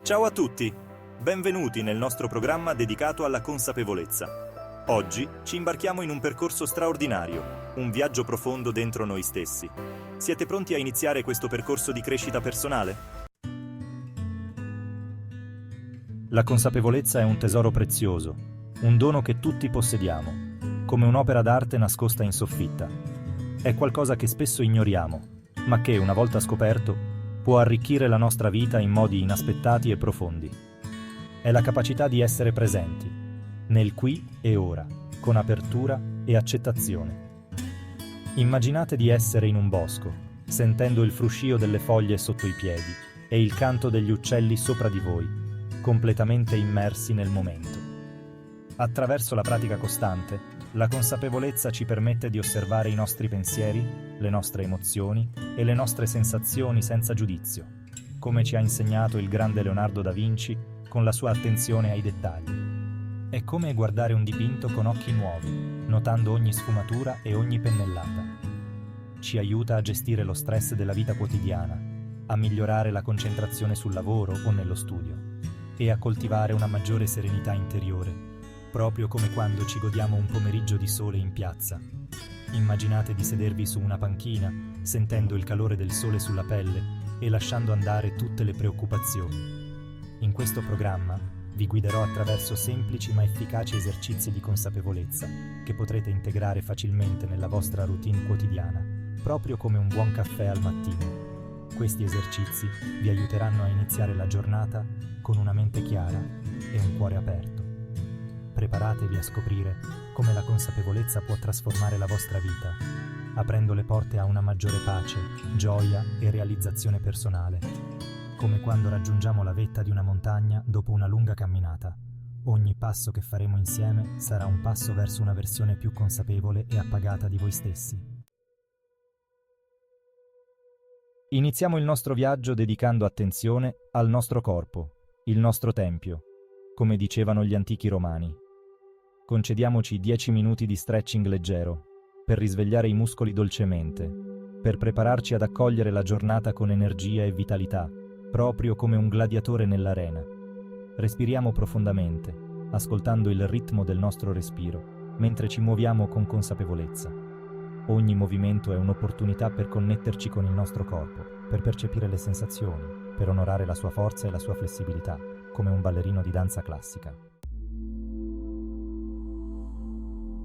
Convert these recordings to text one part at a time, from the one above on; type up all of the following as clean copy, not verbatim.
Ciao a tutti! Benvenuti nel nostro programma dedicato alla consapevolezza. Oggi ci imbarchiamo in un percorso straordinario, un viaggio profondo dentro noi stessi. Siete pronti a iniziare questo percorso di crescita personale? La consapevolezza è un tesoro prezioso, un dono che tutti possediamo, come un'opera d'arte nascosta in soffitta. È qualcosa che spesso ignoriamo, ma che, una volta scoperto, può arricchire la nostra vita in modi inaspettati e profondi. È la capacità di essere presenti, nel qui e ora, con apertura e accettazione. Immaginate di essere in un bosco, sentendo il fruscio delle foglie sotto i piedi e il canto degli uccelli sopra di voi, completamente immersi nel momento. Attraverso la pratica costante, la consapevolezza ci permette di osservare i nostri pensieri, le nostre emozioni e le nostre sensazioni senza giudizio, come ci ha insegnato il grande Leonardo da Vinci con la sua attenzione ai dettagli. È come guardare un dipinto con occhi nuovi, notando ogni sfumatura e ogni pennellata. Ci aiuta a gestire lo stress della vita quotidiana, a migliorare la concentrazione sul lavoro o nello studio e a coltivare una maggiore serenità interiore, proprio come quando ci godiamo un pomeriggio di sole in piazza. Immaginate di sedervi su una panchina, sentendo il calore del sole sulla pelle e lasciando andare tutte le preoccupazioni. In questo programma vi guiderò attraverso semplici ma efficaci esercizi di consapevolezza che potrete integrare facilmente nella vostra routine quotidiana, proprio come un buon caffè al mattino. Questi esercizi vi aiuteranno a iniziare la giornata con una mente chiara e un cuore aperto. Preparatevi a scoprire come la consapevolezza può trasformare la vostra vita, aprendo le porte a una maggiore pace, gioia e realizzazione personale. Come quando raggiungiamo la vetta di una montagna dopo una lunga camminata. Ogni passo che faremo insieme sarà un passo verso una versione più consapevole e appagata di voi stessi. Iniziamo il nostro viaggio dedicando attenzione al nostro corpo, il nostro tempio, come dicevano gli antichi romani. Concediamoci 10 minuti di stretching leggero, per risvegliare i muscoli dolcemente, per prepararci ad accogliere la giornata con energia e vitalità, proprio come un gladiatore nell'arena. Respiriamo profondamente, ascoltando il ritmo del nostro respiro, mentre ci muoviamo con consapevolezza. Ogni movimento è un'opportunità per connetterci con il nostro corpo, per percepire le sensazioni, per onorare la sua forza e la sua flessibilità, come un ballerino di danza classica.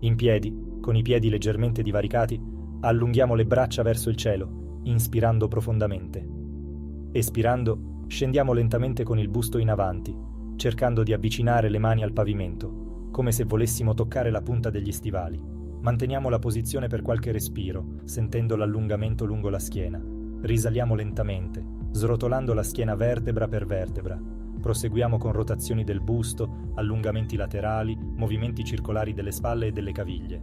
In piedi, con i piedi leggermente divaricati, allunghiamo le braccia verso il cielo, inspirando profondamente. Espirando, scendiamo lentamente con il busto in avanti, cercando di avvicinare le mani al pavimento, come se volessimo toccare la punta degli stivali. Manteniamo la posizione per qualche respiro, sentendo l'allungamento lungo la schiena. Risaliamo lentamente, srotolando la schiena vertebra per vertebra. Proseguiamo con rotazioni del busto, allungamenti laterali, movimenti circolari delle spalle e delle caviglie.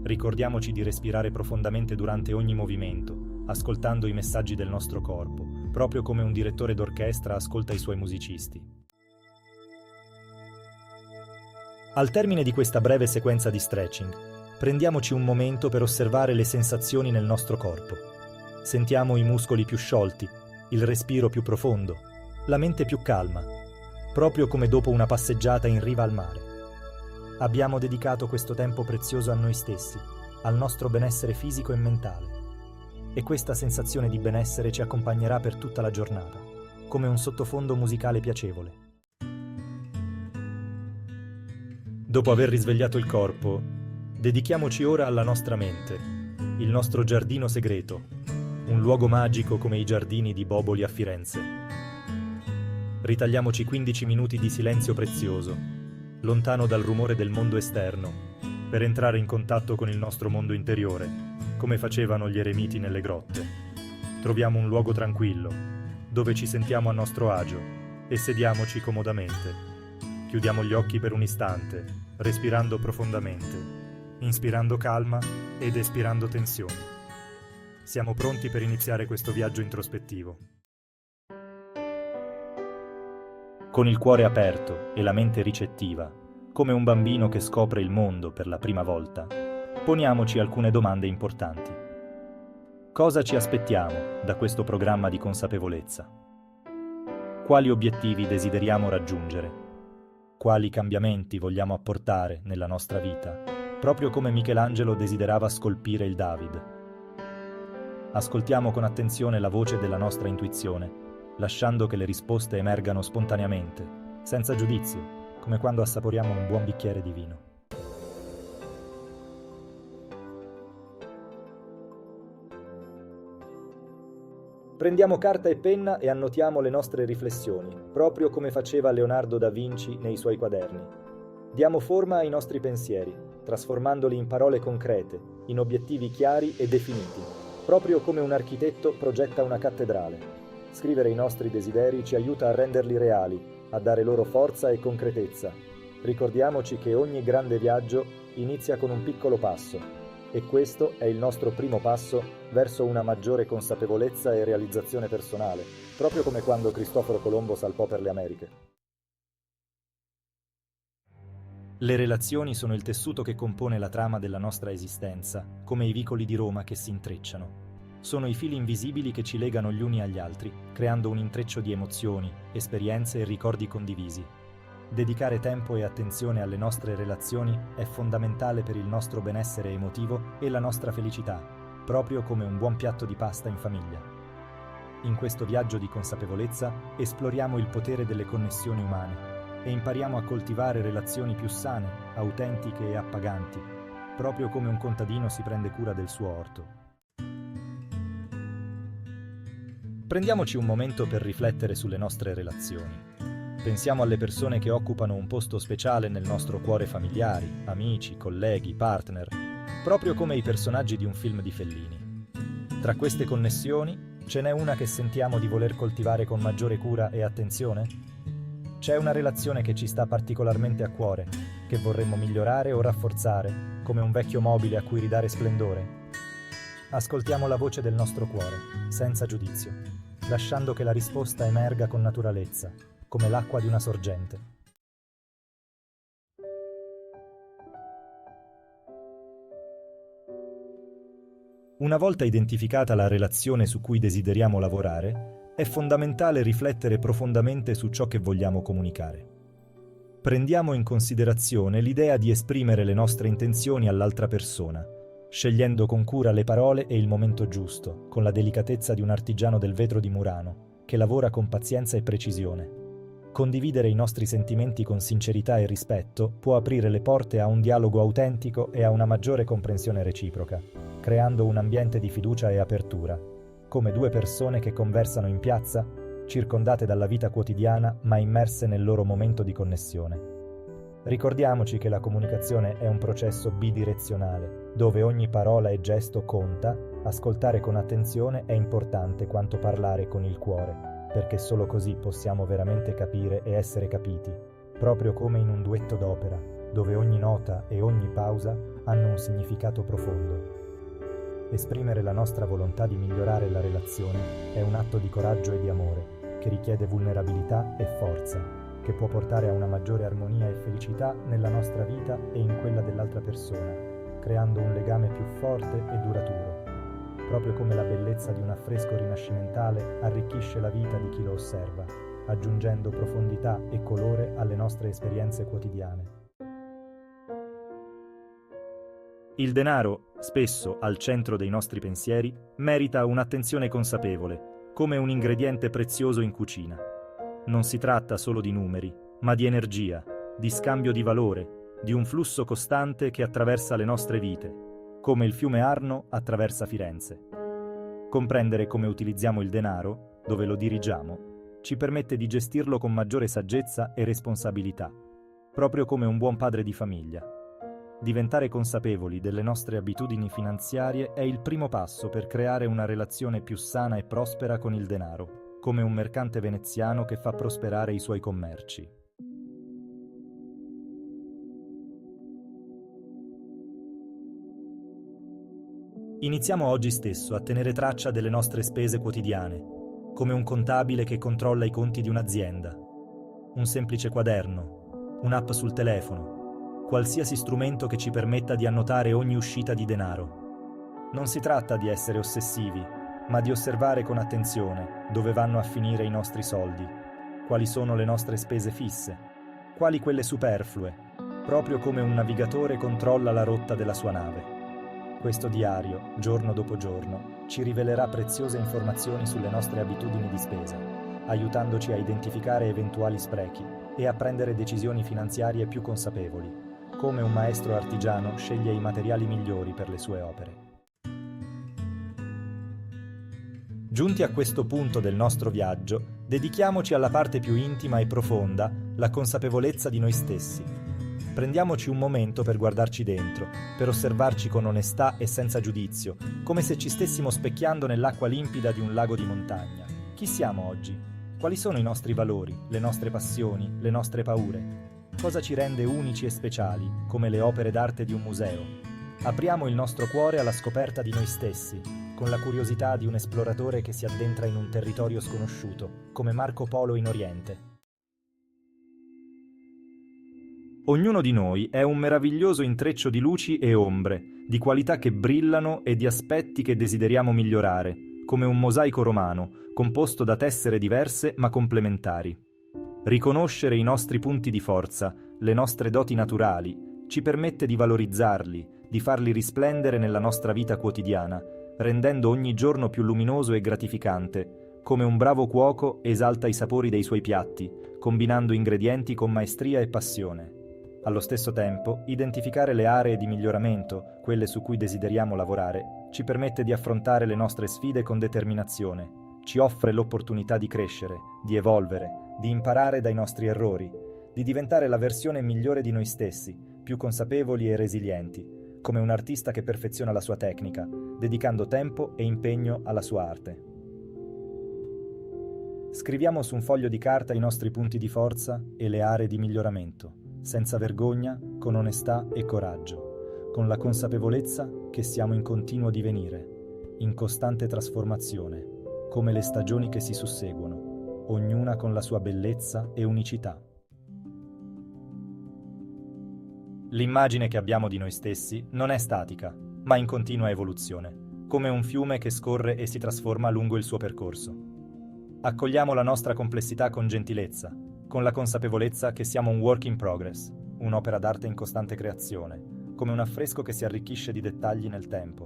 Ricordiamoci di respirare profondamente durante ogni movimento, ascoltando i messaggi del nostro corpo, proprio come un direttore d'orchestra ascolta i suoi musicisti. Al termine di questa breve sequenza di stretching, prendiamoci un momento per osservare le sensazioni nel nostro corpo. Sentiamo i muscoli più sciolti, il respiro più profondo, la mente più calma, proprio come dopo una passeggiata in riva al mare. Abbiamo dedicato questo tempo prezioso a noi stessi, al nostro benessere fisico e mentale. E questa sensazione di benessere ci accompagnerà per tutta la giornata, come un sottofondo musicale piacevole. Dopo aver risvegliato il corpo, dedichiamoci ora alla nostra mente, il nostro giardino segreto, un luogo magico come i giardini di Boboli a Firenze. Ritagliamoci 15 minuti di silenzio prezioso, lontano dal rumore del mondo esterno, per entrare in contatto con il nostro mondo interiore, come facevano gli eremiti nelle grotte. Troviamo un luogo tranquillo, dove ci sentiamo a nostro agio, e sediamoci comodamente. Chiudiamo gli occhi per un istante, respirando profondamente, inspirando calma ed espirando tensione. Siamo pronti per iniziare questo viaggio introspettivo. Con il cuore aperto e la mente ricettiva, come un bambino che scopre il mondo per la prima volta, poniamoci alcune domande importanti. Cosa ci aspettiamo da questo programma di consapevolezza? Quali obiettivi desideriamo raggiungere? Quali cambiamenti vogliamo apportare nella nostra vita? Proprio come Michelangelo desiderava scolpire il David. Ascoltiamo con attenzione la voce della nostra intuizione, lasciando che le risposte emergano spontaneamente, senza giudizio, come quando assaporiamo un buon bicchiere di vino. Prendiamo carta e penna e annotiamo le nostre riflessioni, proprio come faceva Leonardo da Vinci nei suoi quaderni. Diamo forma ai nostri pensieri, trasformandoli in parole concrete, in obiettivi chiari e definiti, proprio come un architetto progetta una cattedrale. Scrivere i nostri desideri ci aiuta a renderli reali, a dare loro forza e concretezza. Ricordiamoci che ogni grande viaggio inizia con un piccolo passo. E questo è il nostro primo passo verso una maggiore consapevolezza e realizzazione personale, proprio come quando Cristoforo Colombo salpò per le Americhe. Le relazioni sono il tessuto che compone la trama della nostra esistenza, come i vicoli di Roma che si intrecciano. Sono i fili invisibili che ci legano gli uni agli altri, creando un intreccio di emozioni, esperienze e ricordi condivisi. Dedicare tempo e attenzione alle nostre relazioni è fondamentale per il nostro benessere emotivo e la nostra felicità, proprio come un buon piatto di pasta in famiglia. In questo viaggio di consapevolezza esploriamo il potere delle connessioni umane e impariamo a coltivare relazioni più sane, autentiche e appaganti, proprio come un contadino si prende cura del suo orto. Prendiamoci un momento per riflettere sulle nostre relazioni. Pensiamo alle persone che occupano un posto speciale nel nostro cuore, familiari, amici, colleghi, partner, proprio come i personaggi di un film di Fellini. Tra queste connessioni, ce n'è una che sentiamo di voler coltivare con maggiore cura e attenzione? C'è una relazione che ci sta particolarmente a cuore, che vorremmo migliorare o rafforzare, come un vecchio mobile a cui ridare splendore? Ascoltiamo la voce del nostro cuore, senza giudizio, lasciando che la risposta emerga con naturalezza, come l'acqua di una sorgente. Una volta identificata la relazione su cui desideriamo lavorare, è fondamentale riflettere profondamente su ciò che vogliamo comunicare. Prendiamo in considerazione l'idea di esprimere le nostre intenzioni all'altra persona, scegliendo con cura le parole e il momento giusto, con la delicatezza di un artigiano del vetro di Murano, che lavora con pazienza e precisione. Condividere i nostri sentimenti con sincerità e rispetto può aprire le porte a un dialogo autentico e a una maggiore comprensione reciproca, creando un ambiente di fiducia e apertura, come due persone che conversano in piazza, circondate dalla vita quotidiana ma immerse nel loro momento di connessione. Ricordiamoci che la comunicazione è un processo bidirezionale, dove ogni parola e gesto conta, ascoltare con attenzione è importante quanto parlare con il cuore, perché solo così possiamo veramente capire e essere capiti, proprio come in un duetto d'opera, dove ogni nota e ogni pausa hanno un significato profondo. Esprimere la nostra volontà di migliorare la relazione è un atto di coraggio e di amore, che richiede vulnerabilità e forza, che può portare a una maggiore armonia e felicità nella nostra vita e in quella dell'altra persona, creando un legame più forte e duraturo. Proprio come la bellezza di un affresco rinascimentale arricchisce la vita di chi lo osserva, aggiungendo profondità e colore alle nostre esperienze quotidiane. Il denaro, spesso al centro dei nostri pensieri, merita un'attenzione consapevole, come un ingrediente prezioso in cucina. Non si tratta solo di numeri, ma di energia, di scambio di valore, di un flusso costante che attraversa le nostre vite, come il fiume Arno attraversa Firenze. Comprendere come utilizziamo il denaro, dove lo dirigiamo, ci permette di gestirlo con maggiore saggezza e responsabilità, proprio come un buon padre di famiglia. Diventare consapevoli delle nostre abitudini finanziarie è il primo passo per creare una relazione più sana e prospera con il denaro, come un mercante veneziano che fa prosperare i suoi commerci. Iniziamo oggi stesso a tenere traccia delle nostre spese quotidiane, come un contabile che controlla i conti di un'azienda. Un semplice quaderno, un'app sul telefono, qualsiasi strumento che ci permetta di annotare ogni uscita di denaro. Non si tratta di essere ossessivi, ma di osservare con attenzione dove vanno a finire i nostri soldi, quali sono le nostre spese fisse, quali quelle superflue, proprio come un navigatore controlla la rotta della sua nave. Questo diario, giorno dopo giorno, ci rivelerà preziose informazioni sulle nostre abitudini di spesa, aiutandoci a identificare eventuali sprechi e a prendere decisioni finanziarie più consapevoli, come un maestro artigiano sceglie i materiali migliori per le sue opere. Giunti a questo punto del nostro viaggio, dedichiamoci alla parte più intima e profonda, la consapevolezza di noi stessi. Prendiamoci un momento per guardarci dentro, per osservarci con onestà e senza giudizio, come se ci stessimo specchiando nell'acqua limpida di un lago di montagna. Chi siamo oggi? Quali sono i nostri valori, le nostre passioni, le nostre paure? Cosa ci rende unici e speciali, come le opere d'arte di un museo? Apriamo il nostro cuore alla scoperta di noi stessi, con la curiosità di un esploratore che si addentra in un territorio sconosciuto, come Marco Polo in Oriente. Ognuno di noi è un meraviglioso intreccio di luci e ombre, di qualità che brillano e di aspetti che desideriamo migliorare, come un mosaico romano, composto da tessere diverse ma complementari. Riconoscere i nostri punti di forza, le nostre doti naturali, ci permette di valorizzarli, di farli risplendere nella nostra vita quotidiana, rendendo ogni giorno più luminoso e gratificante, come un bravo cuoco esalta i sapori dei suoi piatti, combinando ingredienti con maestria e passione. Allo stesso tempo, identificare le aree di miglioramento, quelle su cui desideriamo lavorare, ci permette di affrontare le nostre sfide con determinazione, ci offre l'opportunità di crescere, di evolvere, di imparare dai nostri errori, di diventare la versione migliore di noi stessi, più consapevoli e resilienti, come un artista che perfeziona la sua tecnica, dedicando tempo e impegno alla sua arte. Scriviamo su un foglio di carta i nostri punti di forza e le aree di miglioramento, senza vergogna, con onestà e coraggio, con la consapevolezza che siamo in continuo divenire, in costante trasformazione, come le stagioni che si susseguono, ognuna con la sua bellezza e unicità. L'immagine che abbiamo di noi stessi non è statica, ma in continua evoluzione, come un fiume che scorre e si trasforma lungo il suo percorso. Accogliamo la nostra complessità con gentilezza, con la consapevolezza che siamo un work in progress, un'opera d'arte in costante creazione, come un affresco che si arricchisce di dettagli nel tempo.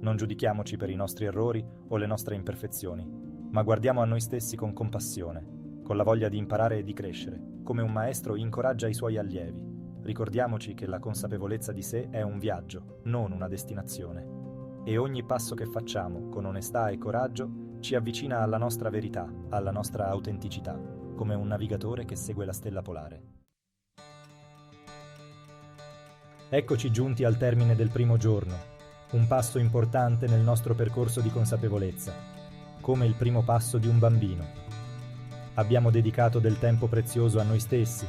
Non giudichiamoci per i nostri errori o le nostre imperfezioni, ma guardiamo a noi stessi con compassione, con la voglia di imparare e di crescere, come un maestro incoraggia i suoi allievi. Ricordiamoci che la consapevolezza di sé è un viaggio, non una destinazione. E ogni passo che facciamo, con onestà e coraggio, ci avvicina alla nostra verità, alla nostra autenticità, come un navigatore che segue la stella polare. Eccoci giunti al termine del primo giorno, un passo importante nel nostro percorso di consapevolezza, come il primo passo di un bambino. Abbiamo dedicato del tempo prezioso a noi stessi,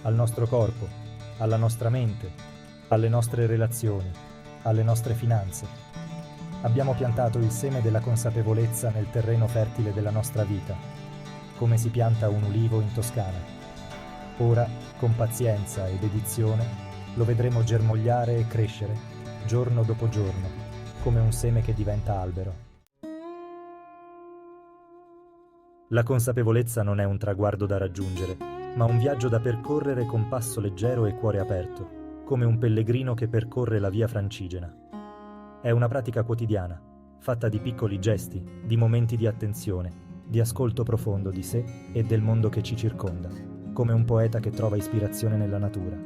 al nostro corpo, alla nostra mente, alle nostre relazioni, alle nostre finanze. Abbiamo piantato il seme della consapevolezza nel terreno fertile della nostra vita, come si pianta un ulivo in Toscana. Ora, con pazienza e dedizione, lo vedremo germogliare e crescere, giorno dopo giorno, come un seme che diventa albero. La consapevolezza non è un traguardo da raggiungere, ma un viaggio da percorrere con passo leggero e cuore aperto, come un pellegrino che percorre la via Francigena. È una pratica quotidiana, fatta di piccoli gesti, di momenti di attenzione, di ascolto profondo di sé e del mondo che ci circonda, come un poeta che trova ispirazione nella natura.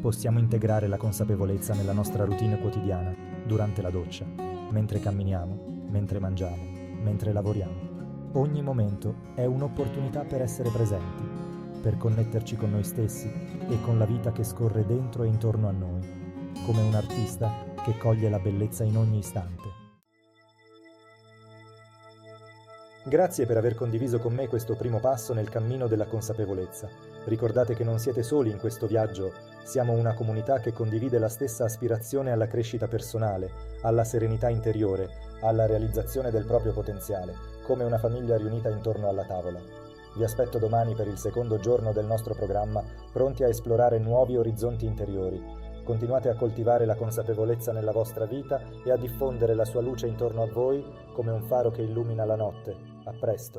Possiamo integrare la consapevolezza nella nostra routine quotidiana, durante la doccia, mentre camminiamo, mentre mangiamo, mentre lavoriamo. Ogni momento è un'opportunità per essere presenti, per connetterci con noi stessi e con la vita che scorre dentro e intorno a noi, come un artista che coglie la bellezza in ogni istante. Grazie per aver condiviso con me questo primo passo nel cammino della consapevolezza. Ricordate che non siete soli in questo viaggio, siamo una comunità che condivide la stessa aspirazione alla crescita personale, alla serenità interiore, alla realizzazione del proprio potenziale, come una famiglia riunita intorno alla tavola. Vi aspetto domani per il secondo giorno del nostro programma, pronti a esplorare nuovi orizzonti interiori. Continuate a coltivare la consapevolezza nella vostra vita e a diffondere la sua luce intorno a voi come un faro che illumina la notte. A presto!